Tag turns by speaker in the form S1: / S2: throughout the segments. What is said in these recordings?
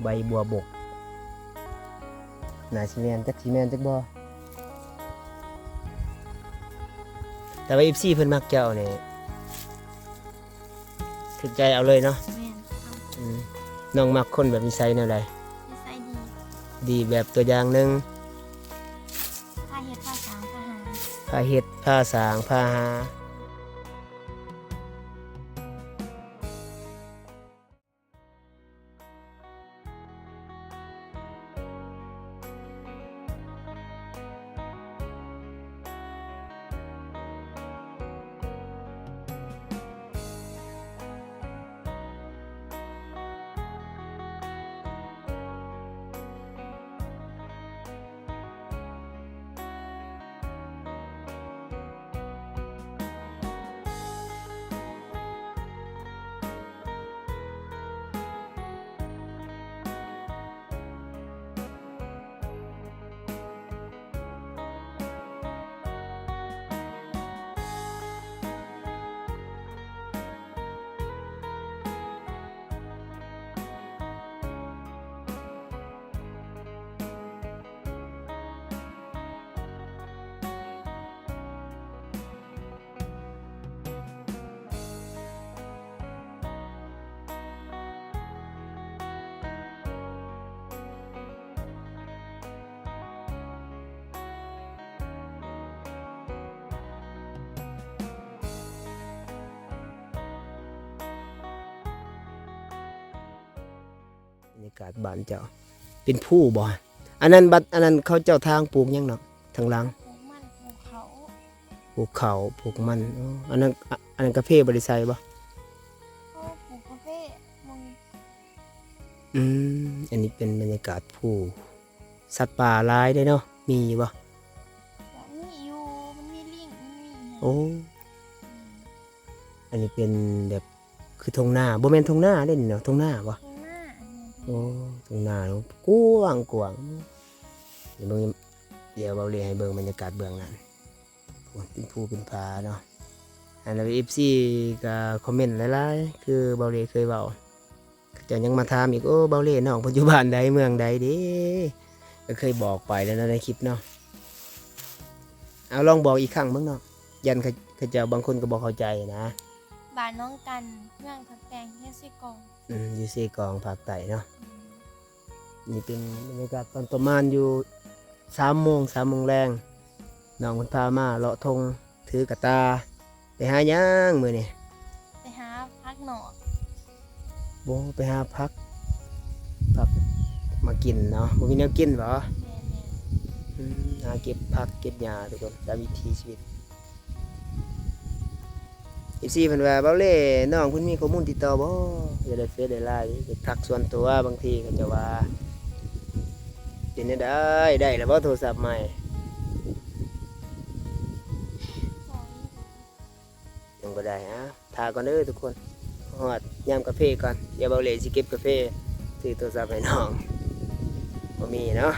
S1: ใบบัวบกนาซีแมนจักซีแมนจักบ่แต่ว่าFCเพิ่นมักเจ้านี่ถึกใจเอาเลยเนาะ
S2: แม่นเอา
S1: น้องมักคนแบบนิสัยแนวใด
S2: นิสัยดี
S1: ดีแบบตัวอย่างหนึง
S2: พาเฮ็ดภาษาทหาร
S1: พาเฮ็ดพาสร้างพาหาบรรยากาศบ้านเจ้าเป็นผู้บ่อันนั้นบัดอันนั้นเขาเจ้าทางปลูกหยังเนาะทางหลัง
S2: ปลูกมันปลูกเขา
S1: ปลูกเขาปลูกมันอ๋ออันนั้นกาแฟบริษัทบ่
S2: เขาปลูกกาแฟมึง
S1: อันนี้เป็นบรรยากาศผู้สัตว์ป่าหลายได้เนาะมีอยู่บ่
S2: แบบนี้อยู่มันมีลิงมันมี
S1: โอ้อันนี้เป็นแบบคือทุ่งนาบ่แม่นทุ่งนาเด้นี่เนาะทุ่งนาบ่
S2: ข้างหน้าอันนี้
S1: โอ้ทุ่งนาเนาะกว้างกว้างเดี๋ยวเบาเลยให้เบิ่งบรรยากาศเบื้องหลังโอ้เป็นภูเป็นผาเนาะอันนั้น FC ก็คอมเมนต์หลายๆคือเบาเลยเคยเว้าเจ้ายังมาถามอีกโอ้เบาเลยน้องปัจจุบันใดเมืองใดเด้ก็เคยบอกไปแล้วนะในคลิปเนาะเอาลองบอกอีกครั้งเบิ่งเนาะยันเขาเจ้าบางคนก็บ่เข้าใจนะ
S2: บ้านน้องกันเมืองผักแตงเฮียซิกอง
S1: อยู่ซีกองภาคใต้เนาะนี่เป็นบรรยากาศตอนประมาณอยู่3 โมงแรงน้องคนพามาเลาะทงถือกระตาไปหาหย่างมือนี่
S2: ไปหาพักหนอก
S1: โบไปหาพักมากินเนาะบ่มีแนวกินบ่
S2: แม่
S1: หาเก็บผักเก็บหญ้าทุกคนตามวิถีชีวิตอีซี่เพิ่นว่าเบาเล่น้องเพิ่นมีข้อมูลติดต่อบ่อย่าได้เฟซได้ไลน์ไปทักส่วนตัวบางทีก็จะว่าเป็นได้แล้วบ่โทรศัพท์ใหม่
S2: ๆของ
S1: ยังก็ได้ฮะทาก่อนเด้อทุกคนฮอดยามกาแฟก่อนเดี๋ยวเบาเล่สิเก็บกาแฟซื้อโทรศัพท์ให้น้องบ่มีเนาะ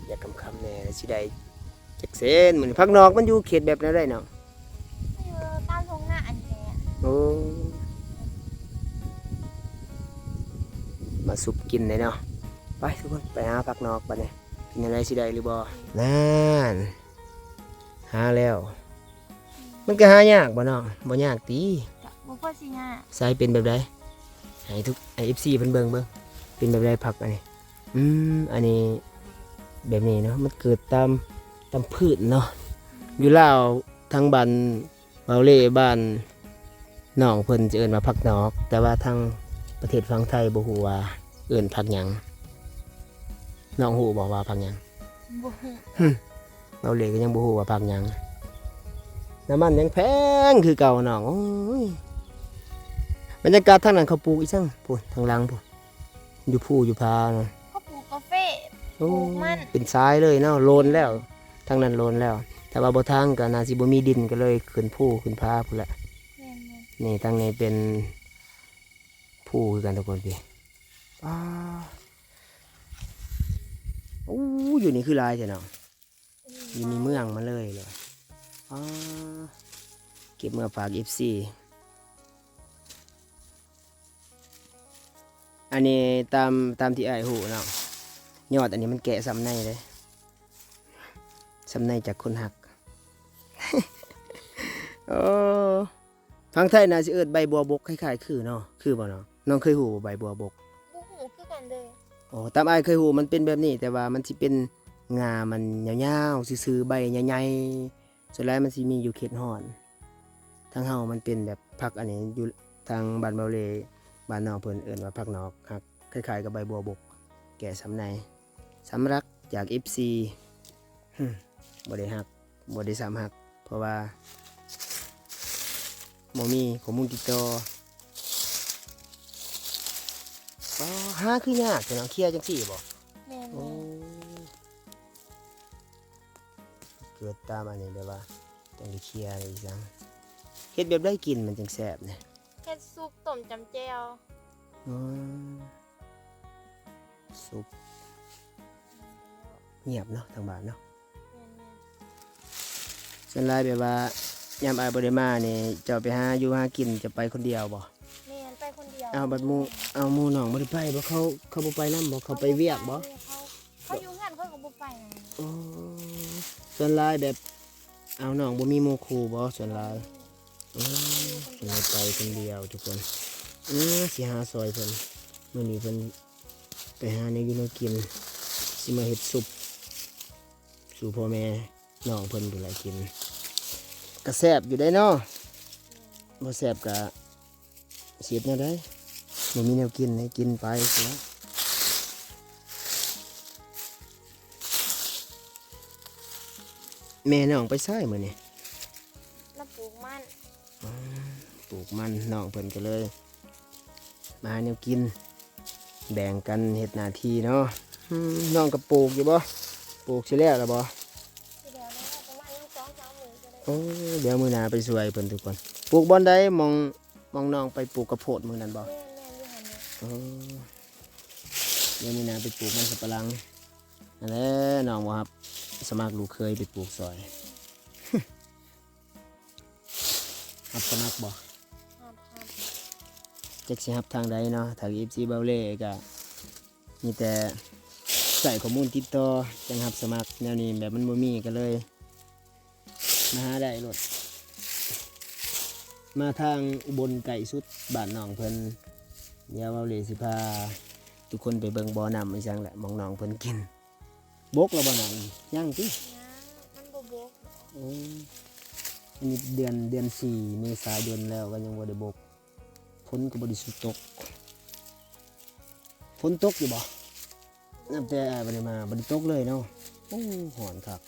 S1: อยากคำๆแน่สิได้จักเส้นเหมือนพักนอกมันอยู่เขตแบบนั้นได้เนาะ
S2: อยู่ตามทงหน้าอันแหละ
S1: โอ้มาสุบกินเลยเนาะไปทุกคนไปหาพักนอกไปเนี่ยกินอะไรสิได้หรือบ่นั่นหาแล้วมันก็หายากบ่เนาะบ่ยากตี
S2: กับบุฟเฟ่สิฮะ
S1: ใส่เป็นแบบใดให้ FC เพิ่นเบิ่งเป็นแบบใดผักอันนี้อันนี้แบบนี้เนาะมันเกิดตามพืชเนาะอยู่ลาวทางบ้านเบาเล่บ้านน้องเพิ่นจะเอิ้นว่าผักนอก แต่ว่าทางประเทศฝั่งไทยบ่ฮู้ว่าเอิ้นผักหยังน้องฮู้บ่ว่าผักหยัง
S2: บุฟ
S1: เบาเล่ก็ยังบ่ฮู้ว่าผักหยังน้ำมันยังแพงคือเก่าน้องโอ้ยบรรยากาศทางนั้นเขาปลูกอีซั่งพูนทางหลังพูนอยู่ภูอยู่พาเนาะ
S2: เขาปลูกกาแฟ
S1: โอ้
S2: ปลูกมัน
S1: เป็นซ้ายเลยเนาะโลนแล้วทางนั้นโลนแล้ว แต่ว่าบ่ทางก็น่าสิบ่มีดินก็เลยขึ้นภูขึ้นพาพุ่นแหละ
S2: แม่น
S1: นี่ทางนี้เป็นภูคือกันทุกคนพี่อ้าอู้อยู่นี่คือลายใช่เนาะ
S2: ๆ
S1: อยู่ในเมืองมาเลยอ้าเก็บเมื่อฝาก FC อันนี้ตามที่อ้ายฮู้เนาะยอดอันนี้มันแกะสำในเลยสำในจากคนหัก โอ้ฟังไทยน่าสิเอิ้นใบบัวบกคล้ายๆคือเนาะคือบ่เนาะน้องเคยฮู้บ่ใบบัวบก
S2: บ่ฮู้คือกันเลย
S1: อ๋อตามอ้ายเคยฮู้มันเป็นแบบนี้แต่ว่ามันสิเป็นงามันยาวๆซื่อๆใบใหญ่ๆส่วนหลายมันสิมีอยู่เขตร้อนทางเฮามันเป็นแบบผักอันนี้อยู่ทางบ้านเบาเลบ้านนอกเพิ่นเอิ้นว่าผักนอกหักคล้ายๆกับใบบัวบกแก่สำในสำรักจาก FC หึบ่ได้หักบ่ได้สามหักเพราะว่าบ่มีข้อมูลติดต่ออ๋อหาคือยากแต่เนาะเคลียร์จังซี่บ่
S2: แม่น
S1: โอ้เกิดตามอันนี้แบบว่าต้องได้เคลียร์อีกจังเฮ็ดแบบได้กินมันจังแซ่บเนี่ย
S2: เฮ็ดซุปต้มจำแจ่ว
S1: อืมซุปเงียบเนาะทางบ้านเนาะ
S2: แม่น
S1: ส่วนหลายแบบว่ายามอายบ่ได้มานี่เจ้าไปหาอยู่หากินจะไปคนเดียวบ่
S2: ๆแม่นไปคนเดียว
S1: เอาบัดหมู่เอาหมู่น้องบ่ได้ไปบ่เขาบ่ไปนำบ่เขาไปเวียกบ่
S2: เขาอยู่งานเขาก็บ่ไปนั่น
S1: โอ้ส่วนหลายแบบเอาน้องบ่มีหมู่คู่บ่ส่วนหลายเพิ่นไปคนเดียวทุกคนสิหาซอยเพิ่นมื้อนี้เพิ่นไปหาแนวอยู่แนวกินสิมาเฮ็ดซุปสู่พ่อแม่น้องเพิ่นดูแลกินก็แซ่บอยู่ได้เนาะบ่แซ่บก็เสียดแนวใดบ่มีแนวกินให้กินไปเสียแม่น้องไปไสมื้อนี้
S2: แล้วปลูกมัน
S1: ปลูกมันน้องเพิ่นก็เลย มาหาแนวกินแบ่งกันเฮ็ดหน้าที่เนาะน้องก็ปลูกอยู่บ่ปลูกสิแล้วล่ะบ่
S2: สิเดี๋ยวได้ประมาณยัง2-3มื้อก็ได้
S1: โอ้เดี๋ยวมื้อหน้าไปช่วยเพิ่นทุกคนปลูกบ่อนใดมองน้องไปปลูกกระโพดมื้อนั้นบ่
S2: แม่นอยู่หั่นนี่
S1: โอ้เดี๋ยวมื้อหน้าไปปลูกมันสับปะหลังนั่นแหละน้องบ่ครับสมัครลูกเคยไปปลูกซอย รับสมัครบ่
S2: ครับ
S1: จักสิรับทางใดเนาะทาง FC เบาเล่ก็มีแต่ใส่ข้อมูลติดต่อจังรับสมัครแนวนี้แบบมันบ่มีก็เลยมาหาได้รถมาทางอุบลไก่สุดบ้านน้องเพิ่นเดี๋ยวเบาเล่สิพาทุกคนไปเบิ่งบ่อน้ำอีจังแหละหมองน้องเพิ่นกินบกแล้วบ่น้องยังติ
S2: ยังมันบ่บก
S1: โอ้อันนี้เดือน4เมษายนแล้วก็ยังบ่ได้บกฝนก็บ่ได้สุดตกฝนตกอยู่บ่นับแต่บ่ได้มาบ่ได้ตกเลยเนาะโอ้ร้อนคัก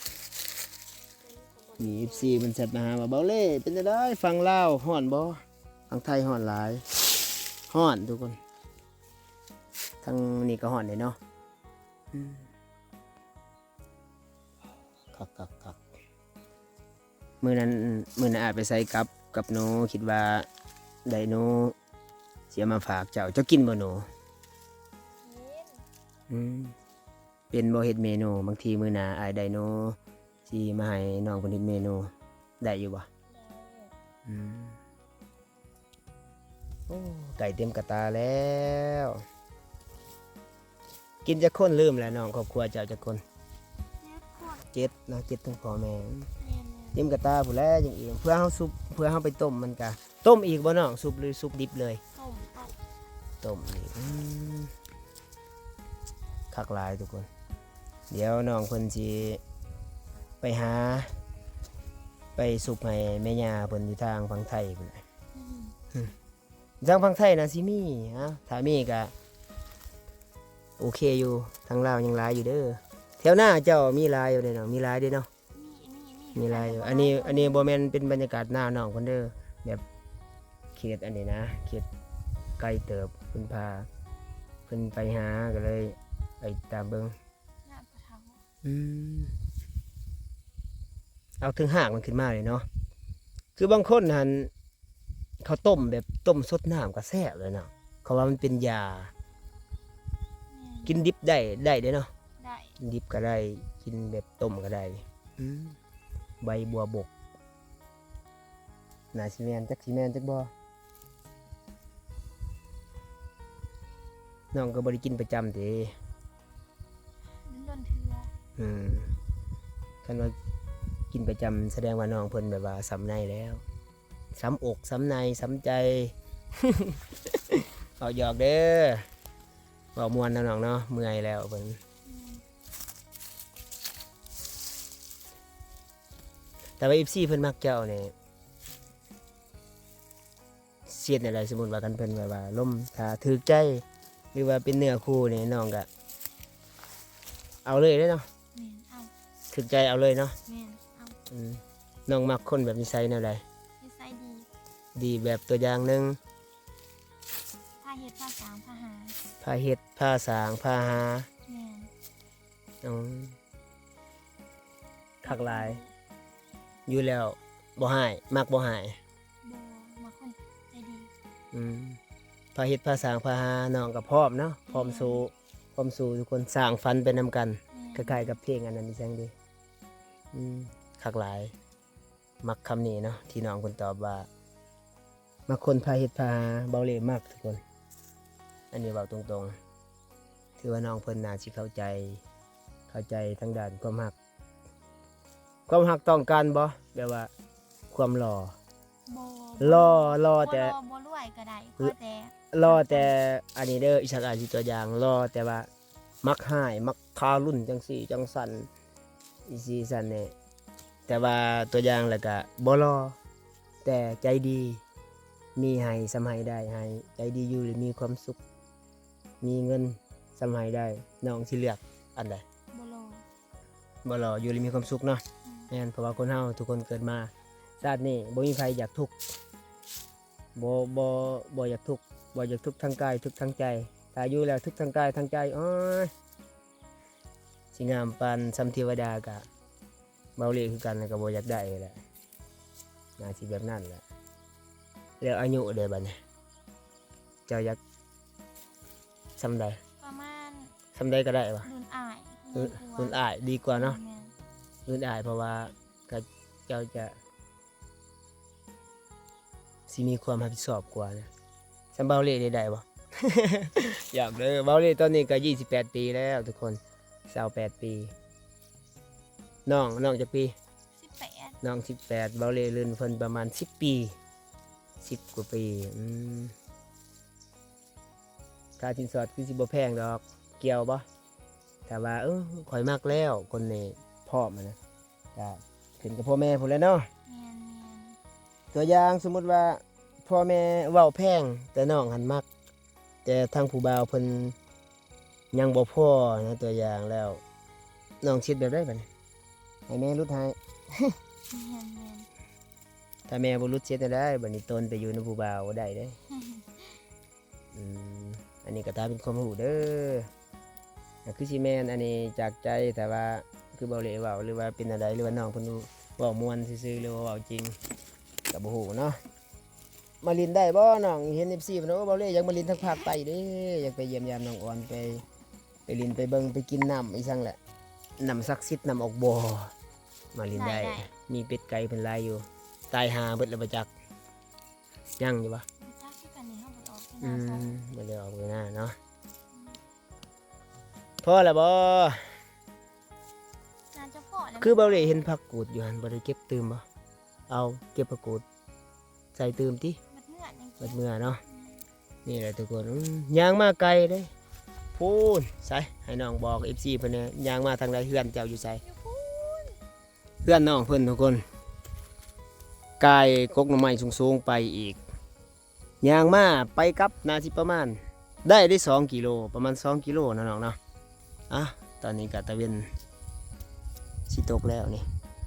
S1: มี FC เพิ่นแชทมาหาว่าเบาเล่เป็นจังได๋ฟังลาวร้อนบ่ฟังไทยร้อนหลายร้อนทุกคนทางนี้ก็ร้อนเด้เนาะคักมื้อนั้นอาจไปใส่กับหนูคิดว่าได้หนูสิเอามาฝากเจ้ากินบ่หนู
S2: เห็น
S1: เป็นบ่เฮ็ดเมนูบางทีมื้อหน้าอายได้หนูสิมาให้น้องเพิ่นเฮ็ดเมนูได้อยู่บ่
S2: ได้
S1: อืมโอ้ไก่เต็มกระตาแล้วกินจักคนลืมแล้วน้องครอบครัวเจ้าจักคน
S2: เฮ็ดขวด
S1: 7เนาะ7ทั้งพ่อแม่
S2: แม่น
S1: เต็มกระตาพู้นแหล้วจังอีกเพื่อเฮาซุปเพื่อเฮาไปต้มมันก็ต้มอีกบ่น้องซุปหรือซุปดิบเลย
S2: ต้มเอา
S1: ต้มอีกคักหลายทุกคน เดี๋ยวน้องเพิ่นสิไปหาไปสุกให้แม่ย่าเพิ่นอยู่ทางฝั่งไทยพุ่นน่ะ
S2: อืม
S1: ทางฝั่งไทยน่ะสิมีถ้ามีก็โอเคอยู่ทางลาวยังหลายอยู่เด้อแถวหน้าเจ้ามีหลายอยู่เด้อเนาะมีหลายเด้อเนาะมีหลายอยู่อันนี้บ่แม่นเป็นบรรยากาศหน้าน้องเพิ่นเด้อแบบเขตอันนี้นะเขตไกลเติบเพิ่นพาเพิ่นไปหาก็เลยไปตามเบิ่ง
S2: หน้าปลาเทา
S1: เอาถึงหากมันขึ้นมาเลยเนาะคือบางคนหันเขาต้มแบบต้มสดน้ำก็แซ่บเลยเนาะเขาว่ามันเป็นยา กินดิบได้เด้เนาะ
S2: ได้
S1: กินดิบก็ได้กินแบบต้มก็ได้ใบบัวบกนาซีแมนจักซีแมนจักบ่ น้องก็บ่ได้กินประจำเด้
S2: โดนเถื่อ
S1: คันว่ากินประจำแสดงว่าน้องเพิ่นแบบว่าสำในแล้วสำอกสำในสำใจ เอาหยอกเด้อเว้ามวนน้องๆเนาะเมื่อยแล้วเพิ่นแต่ว่า FC เพิ่นมักเจ้านี่เสียดอะไรสมมุติว่ากันเพิ่นแบบว่าล่มถ้าถูกใจหรือว่าเป็นเนื้อคู่นี่น้องก็เอาเลยเด้อเนาะ
S2: แม่นเอา
S1: ถูกใจเอาเลยเนาะ
S2: แม่นเอา
S1: น้องมักคนแบบนิสัยแนวใด
S2: นิสัยดี
S1: ดีแบบตัวอย่างหนึง
S2: พาเฮ็ดพาสางพาหา
S1: พาเฮ็ดพาสร้างพาหา
S2: แม่น
S1: อืมคักหลายอยู่แล้วบ่หายมักบ่หาย
S2: บ่มาคนใจดี
S1: พาเฮ็ดพาสร้างพาหาน้องก็พร้อมเนาะพร้อมสู้ทุกคนสร้างฝันไปนำกันค
S2: แม่น
S1: ล้ายๆกับเพลงอันนั้นนี่จังดีคักหลายมักคำนี้เนาะที่น้องเพิ่นตอบว่ามักคนพาเฮ็ดพาหาเบาเหล่มักทุกคน อันนี้เว้าตรงๆถือว่าน้องเพิ่นน่าสิเข้าใจทางด้านความรักต้องการบ่แบบว่าความหล่อ
S2: บ่
S1: รอแต่
S2: บ่รวยก็ได้ขอแต่
S1: รอแต่อันนี้เด้ออีสักอาจสิตัวอย่างรอแต่ว่ามักหายมักคารุ่นจังสี่จังสันอีสีสันเนี่ยแต่ว่าตัวอย่างแล้วก็บ่รอแต่ใจดีมีให้สำให้ได้ให้ใจดีอยู่หรือมีความสุขมีเงินสำให้ได้น้องสิเลือกอันใด
S2: บ่รอ
S1: บ่รออยู่หรือมีความสุขเนาะ แม่นเพราะว่าคนเฮาทุกคนเกิดมาชาตินี้บ่มีใครอยากทุกข์บ่อยากทุกข์บ่อยากทุกข์ทางกายทุกข์ทางใจถ้าอยู่แล้วทุกข์ทางกายทางใจอ้อยสิงามปานสัมเทวดากะเบาเหล่คือกันก็บ่อยากได้แหละน่าสิแบบนั้นแหละแล้วอายุเด้บัดนี้เจ้าอยากซำใด
S2: ประมาณ
S1: ซำใดก็ได้วะ
S2: รุ่นอ้าย
S1: รุ่นอ้ายดีกว่าเนาะ
S2: แม่น
S1: รุ่นอ้ายเพราะว่าก็เจ้าจะสิมีความรับผิดชอบกว่านะสำเบาเล่ได้บ่ อยากเลยเบาเล่ตอนนี้ก็28 ปีแล้วทุกคน28 ปีน้องจะปี
S2: 18
S1: น้อง18เบาเล่ลื่นเพิ่นประมาณ10 ปี10 กว่าปีค่าสินสอดคือสิบ่แพงดอกเกี่ยวบ่แต่ว่าข่อยมักแล้วคนนี้พร้อมอะนะก็ขึ้นกับพ่อแม่พุ่นแหล้วเนาะ
S2: แม่น
S1: ตัวอย่างสมมุติว่าพ่อแม่เว้าแพงแต่น้องหันมัก แต่ทางผู้บ่าวเพิ่นยังบ่พอนะตัวอย่างแล้วน้องคิดแบบได้บัดนี้ให้แม่รุดให้
S2: แม่น
S1: ถ้าแม่บ่รุดเสียจะได้บัดนี้ตนไปอยู่ในผู้บ่าวบ่ได้เด้อันนี้ก็ตามเป็นความรู้เด้อคือสิแม่นอันนี้จากใจแต่ว่าคือบ่เลยเว้าหรือว่าเป็นอะไรหรือว่าน้องเพิ่นเว้าม่วนซื่อๆหรือว่าเว้าจริงก็บ่ฮู้เนาะมาลินได้บ่น้องเห็น FC เพิ่นว่าบ่เลยอยากมาลินทางภาคใต้เด้อยากไปเยี่ยมยามน้องอ่อนไปลินไปเบิ่งไปกินน้ำอีสังแหละน้ำศักดิ์สิทธิ์น้ำออกบ่อมาลินได้มีเป็ดไก่เพิ่นหลายอยู่ตายหาเบิดแล้วบ่จักยังอยู่บ่
S2: บ่จักคือกันนี่เฮาบ่ออก
S1: บ่
S2: ที่นาซะ
S1: ได้ออกเลยนะเนาะพอแล้วบ่
S2: น่าจะพอแล้ว
S1: คือบ่ได้เห็นผักกูดอยู่หั่นบ่ได้เก็บตืมบ่เอาเก็บผักกูดใส่ตืมติ
S2: มันเมื่อจัง
S1: เบิดมื้อเนาะนี่แหละทุกคนย่างมาไกลเด้พูนใส่ให้น้องบอก FC เพิ่นแหน่ย่างมาทางใดเฮือนเจ้าอยู่ไส
S2: อยู่พูน
S1: เพื่อนน้องเพื่อนทุกคนกายกกหน่อไม้สูงๆไปอีกย่างมาไปกลับนาทีประมาณได้2 กิโลประมาณ2 กิโลนะน้องเนาะตอนนี้ก็ตะเวนสิตกแล้วนี่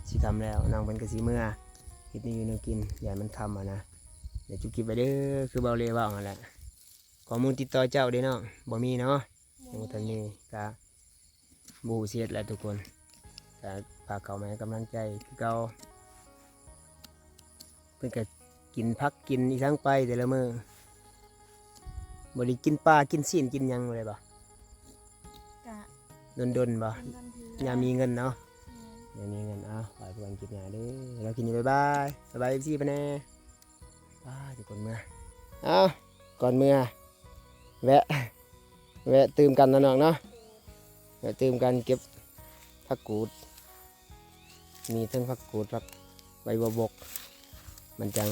S1: สิทำแล้วน้องเป็นกะสิเมื่อเฮ็ดนี่อยู่แนวกินอย่ามันทำนะเดี๋ยวจุกิบไปเด้อคือเบาเลยว่าเอาแหละข้อมูลติดต่อเจ้าเด้อน้องบ่มีเนาะยังบ่ทันมีก็บูเสียดแหละทุกคนก็ฝากเขามาให้กำลังใจคือเก่าเพิ่นก็กินพักกินอีสังไปแต่ละมื้อบ่ได้กินปลากินซีนกินหยังเลยบ่
S2: กะ
S1: ดนๆบ่
S2: โดนถือย
S1: ามมีเงินเนาะ
S2: แม่น
S1: ยามมีเงินฝากเพื่อนกินหยังเด้อแล้วกินอยู่บ๊ายบายบ๊ายบาย FC ปะแน่ทุกคนเมื่อก่อนเมื่อแวะ แวะตื่มกันนะน้องเนาะแวะตื่มกันเก็บผักกูดมีทั้งผักกูดผักใบบัวบกมันจั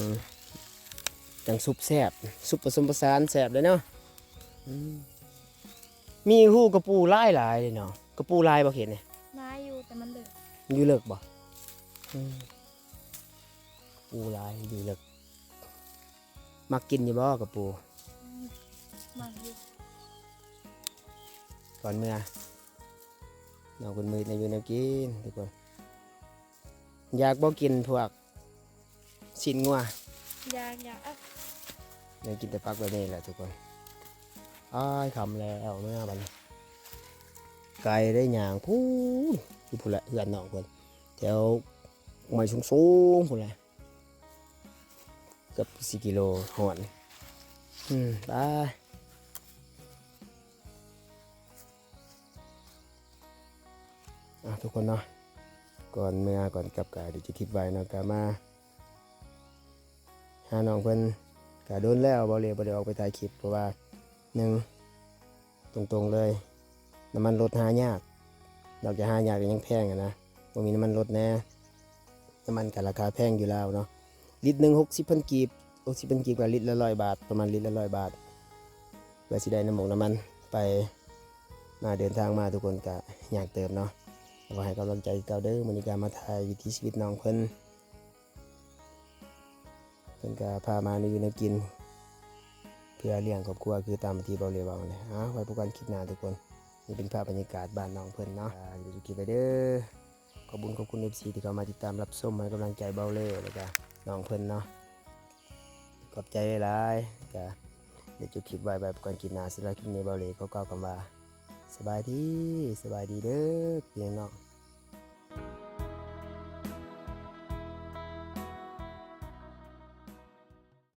S1: งซุปแซ่บซุปผสมผสานแซ่บเลยเนาะมีหูกระปูหลายเลยเนาะกระปูลายบ่เห็นเนี่ย
S2: น้ายอยู่แต่มันเหลือ
S1: อยู่เลิกบ่ปูลายอยู่เลิกมักกินอยู่บ่กระปู
S2: มันอยู่
S1: ก่อนเมื่อน้องคนมือในอยู่แนวกินทุกคนอยากบ่กินพวกชิ้นงัว
S2: อยากอ่ะ
S1: อยากกินแต่พักแบบนี้แหละทุกคนอ้ายคำแล้วเมื่อบัดนไก่ได้หยางพูดที่พูดละเหือนน้องคนแถวไม้สูงๆพูดละเกือบ4 กิโลหอนไปทุกคนเนาะก่อนเมื่อก่อนกลับกาเดี๋ยวจะคิดไว้เนาะกามาหาน้องเพิ่นกาโดนแล้วบ่เลยออกไปถ่ายคลิปเพราะว่าหนึ่งตรงๆเลยน้ำมันรถหายากดอกจะหายากยังแพงนะบ่มีน้ำมันรถแน่น้ำมันก็ราคาแพงอยู่แล้วเนาะลิตรหนึ่ง60,000 กีบ60,000 กีบกับลิตรละ100 บาทประมาณลิตรละ100 บาทเพื่อสิได้น้ำมันไปมาเดินทางมาทุกคนก็อยากเติมเนาะขอให้กำลังใจเก่าเด้อมื้อนี้ก็มาถ่ายวิถีชีวิตน้องเพิ่นก็พามาในอยู่ในกินเพื่อเลี้ยงครอบครัวคือตามที่เราเรียกว่าเลยไว้พบกันคลิปหน้าทุกคนนี่เป็นภาพบรรยากาศบ้านน้องเพิ่นเนาะอยู่ที่คลิปไปเด้อขอบคุณ FC ที่เข้ามาติดตามรับชมให้กำลังใจเบาเล่แล้วก็น้องเพิ่นเนาะขอบใจหลายๆก็เดี๋ยวจะคลิปไว้แบบก่อนกินหน้าสำหรับคลิปนี้เบาเล่ก็กล่าวคำว่าสบายดีเด้อพี่น้อง